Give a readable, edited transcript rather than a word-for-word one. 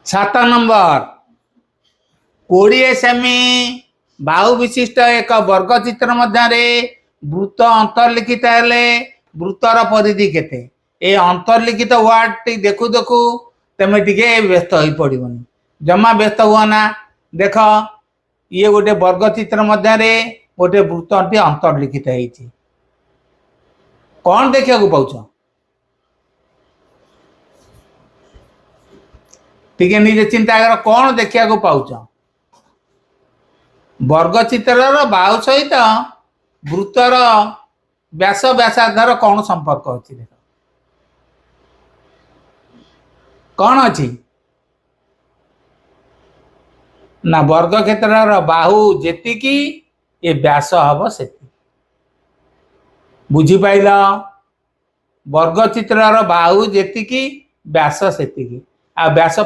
7 number 20 semi बाहु विशिष्ट एक वर्गचित्र मध्य वृत्त अंतर्लिखित हेले वृत्तर परिधि केते ए अंतर्लिखित वार्ड टी देखु देखु तमे टिके व्यस्त हो पड़ोनी जमा व्यस्त हुआ ना देख ये गोटे वर्गचित्र मध्य गोटे वृत्त अंतर्लिखित है कौन देखा पाच टिके निजे चिंता कर कौन देखा पाच वर्गचित्र बाहु सहित वृत्तर व्यास व्यासार्धर कौन संपर्क अच्छी देख कौन अच्छी ना वर्ग क्षेत्र बाहु जेतिकी ये व्यास हम से बुझीपाल वर्गचित्र बाहु जेतिकी व्यास से आ व्यास